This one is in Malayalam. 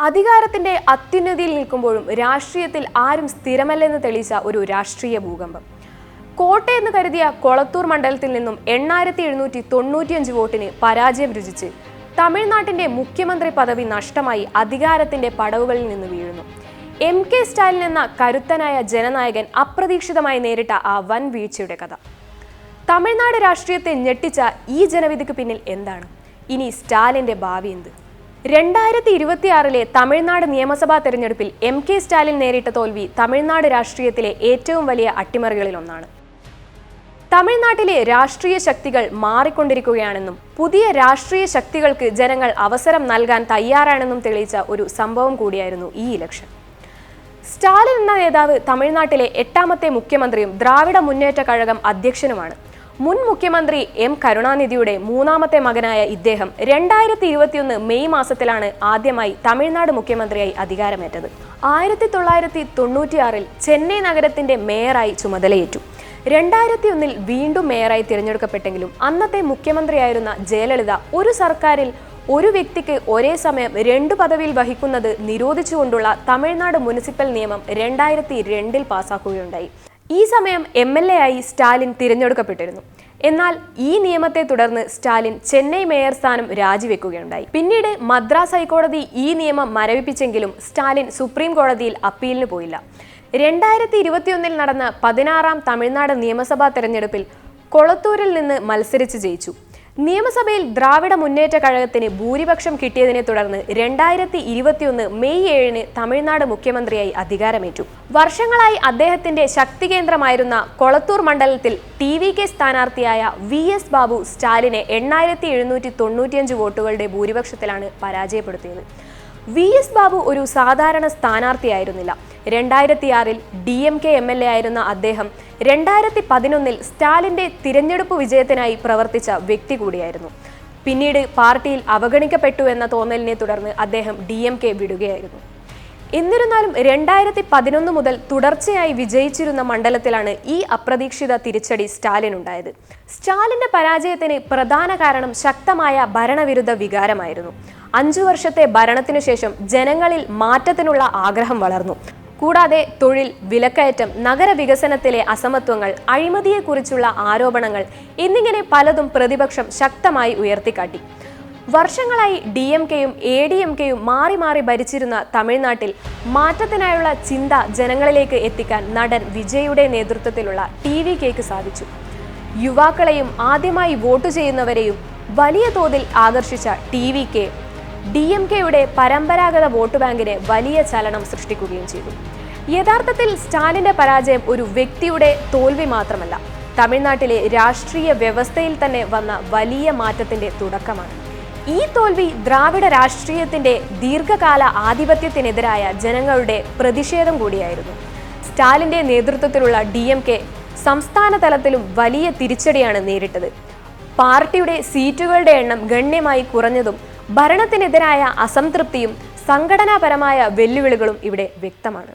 അധികാരത്തിന്റെ അത്യുന്നതിയിൽ നിൽക്കുമ്പോഴും രാഷ്ട്രീയത്തിൽ ആരും സ്ഥിരമല്ലെന്ന് തെളിയിച്ച ഒരു രാഷ്ട്രീയ ഭൂകമ്പം. കോട്ടയെന്ന് കരുതിയ കൊളത്തൂർ മണ്ഡലത്തിൽ നിന്നും 8795 വോട്ടിന് പരാജയം രുചിച്ച് തമിഴ്നാട്ടിന്റെ മുഖ്യമന്ത്രി പദവി നഷ്ടമായി അധികാരത്തിന്റെ പടവുകളിൽ നിന്ന് വീഴുന്നു. MK സ്റ്റാലിൻ എന്ന കരുത്തനായ ജനനായകൻ അപ്രതീക്ഷിതമായി നേരിട്ട ആ വൻ വീഴ്ചയുടെ കഥ. തമിഴ്നാട് രാഷ്ട്രീയത്തെ ഞെട്ടിച്ച ഈ ജനവിധിക്ക് പിന്നിൽ എന്താണ്? ഇനി സ്റ്റാലിന്റെ ഭാവി എന്ത്? 2026 തമിഴ്നാട് നിയമസഭാ തെരഞ്ഞെടുപ്പിൽ MK സ്റ്റാലിൻ നേരിട്ട തോൽവി തമിഴ്നാട് രാഷ്ട്രീയത്തിലെ ഏറ്റവും വലിയ അട്ടിമറികളിലൊന്നാണ്. തമിഴ്നാട്ടിലെ രാഷ്ട്രീയ ശക്തികൾ മാറിക്കൊണ്ടിരിക്കുകയാണെന്നും പുതിയ രാഷ്ട്രീയ ശക്തികൾക്ക് ജനങ്ങൾ അവസരം നൽകാൻ തയ്യാറാണെന്നും തെളിയിച്ച ഒരു സംഭവം കൂടിയായിരുന്നു ഈ ഇലക്ഷൻ. സ്റ്റാലിൻ എന്ന നേതാവ് തമിഴ്നാട്ടിലെ 8ാമത്തെ മുഖ്യമന്ത്രിയും ദ്രാവിഡ മുന്നേറ്റ കഴകം അധ്യക്ഷനുമാണ്. മുൻ മുഖ്യമന്ത്രി M കരുണാനിധിയുടെ 3ാമത്തെ മകനായ ഇദ്ദേഹം 2021 മെയ് മാസത്തിലാണ് ആദ്യമായി തമിഴ്നാട് മുഖ്യമന്ത്രിയായി അധികാരമേറ്റത്. 1996 ചെന്നൈ നഗരത്തിന്റെ മേയറായി ചുമതലയേറ്റു. 2001 വീണ്ടും മേയറായി തിരഞ്ഞെടുക്കപ്പെട്ടെങ്കിലും അന്നത്തെ മുഖ്യമന്ത്രിയായിരുന്ന ജയലളിത ഒരു സർക്കാരിൽ ഒരു വ്യക്തിക്ക് ഒരേ സമയം 2 പദവിയിൽ വഹിക്കുന്നത് നിരോധിച്ചുകൊണ്ടുള്ള തമിഴ്നാട് മുനിസിപ്പൽ നിയമം 2002 പാസാക്കുകയുണ്ടായി. ഈ സമയം MLA ആയി സ്റ്റാലിൻ തിരഞ്ഞെടുക്കപ്പെട്ടിരുന്നു. എന്നാൽ ഈ നിയമത്തെ തുടർന്ന് സ്റ്റാലിൻ ചെന്നൈ മേയർ സ്ഥാനം രാജിവെക്കുകയുണ്ടായി. പിന്നീട് മദ്രാസ് ഹൈക്കോടതി ഈ നിയമം മരവിപ്പിച്ചെങ്കിലും സ്റ്റാലിൻ സുപ്രീം കോടതിയിൽ അപ്പീലിന് പോയില്ല. 2021 നടന്ന 16ാം തമിഴ്നാട് നിയമസഭാ തെരഞ്ഞെടുപ്പിൽ കൊളത്തൂരിൽ നിന്ന് മത്സരിച്ച് ജയിച്ചു. നിയമസഭയിൽ ദ്രാവിഡ മുന്നേറ്റ കഴകത്തിന് ഭൂരിപക്ഷം കിട്ടിയതിനെ തുടർന്ന് 2021 മെയ് 7 തമിഴ്നാട് മുഖ്യമന്ത്രിയായി അധികാരമേറ്റു. വർഷങ്ങളായി അദ്ദേഹത്തിന്റെ ശക്തി കേന്ദ്രമായിരുന്ന കൊളത്തൂർ മണ്ഡലത്തിൽ TVK സ്ഥാനാർത്ഥിയായ VS ബാബു സ്റ്റാലിനെ 8795 വോട്ടുകളുടെ ഭൂരിപക്ഷത്തിലാണ് പരാജയപ്പെടുത്തിയത്. VS ബാബു ഒരു സാധാരണ സ്ഥാനാർത്ഥിയായിരുന്നില്ല. 2006 DMK MLA ആയിരുന്ന അദ്ദേഹം 2011 സ്റ്റാലിന്റെ തിരഞ്ഞെടുപ്പ് വിജയത്തിനായി പ്രവർത്തിച്ച വ്യക്തി കൂടിയായിരുന്നു. പിന്നീട് പാർട്ടിയിൽ അവഗണിക്കപ്പെട്ടു എന്ന തോന്നലിനെ തുടർന്ന് അദ്ദേഹം DMK വിടുകയായിരുന്നു. എന്നിരുന്നാലും 2011 മുതൽ തുടർച്ചയായി വിജയിച്ചിരുന്ന മണ്ഡലത്തിലാണ് ഈ അപ്രതീക്ഷിത തിരിച്ചടി സ്റ്റാലിനുണ്ടായത്. സ്റ്റാലിന്റെ പരാജയത്തിന് പ്രധാന കാരണം ശക്തമായ ഭരണവിരുദ്ധ വികാരമായിരുന്നു. 5 വർഷത്തെ ഭരണത്തിനു ശേഷം ജനങ്ങളിൽ മാറ്റത്തിനുള്ള ആഗ്രഹം വളർന്നു. കൂടാതെ തൊഴിൽ, വിലക്കയറ്റം, നഗരവികസനത്തിലെ അസമത്വങ്ങൾ, അഴിമതിയെക്കുറിച്ചുള്ള ആരോപണങ്ങൾ എന്നിങ്ങനെ പലതും പ്രതിപക്ഷം ശക്തമായി ഉയർത്തിക്കാട്ടി. വർഷങ്ങളായി DMKയും ADMKയും മാറി മാറി ഭരിച്ചിരുന്ന തമിഴ്നാട്ടിൽ മാറ്റത്തിനായുള്ള ചിന്ത ജനങ്ങളിലേക്ക് എത്തിക്കാൻ നടൻ വിജയുടെ നേതൃത്വത്തിലുള്ള TVKക്ക് സാധിച്ചു. യുവാക്കളെയും ആദ്യമായി വോട്ട് ചെയ്യുന്നവരെയും വലിയ തോതിൽ ആകർഷിച്ച TVK DMKയുടെ പരമ്പരാഗത വോട്ട് ബാങ്കിന് വലിയ ചലനം സൃഷ്ടിക്കുകയും ചെയ്തു. യഥാർത്ഥത്തിൽ സ്റ്റാലിന്റെ പരാജയം ഒരു വ്യക്തിയുടെ തോൽവി മാത്രമല്ല, തമിഴ്നാട്ടിലെ രാഷ്ട്രീയ വ്യവസ്ഥയിൽ തന്നെ വന്ന വലിയ മാറ്റത്തിന്റെ തുടക്കമാണ്. ഈ തോൽവി ദ്രാവിഡ രാഷ്ട്രീയത്തിന്റെ ദീർഘകാല ആധിപത്യത്തിനെതിരായ ജനങ്ങളുടെ പ്രതിഷേധം കൂടിയായിരുന്നു. സ്റ്റാലിന്റെ നേതൃത്വത്തിലുള്ള DMK സംസ്ഥാന തലത്തിലും വലിയ തിരിച്ചടിയാണ് നേരിട്ടത്. പാർട്ടിയുടെ സീറ്റുകളുടെ എണ്ണം ഗണ്യമായി കുറഞ്ഞതും ഭരണത്തിനെതിരായ അസംതൃപ്തിയും സംഘടനാപരമായ വെല്ലുവിളികളും ഇവിടെ വ്യക്തമാണ്.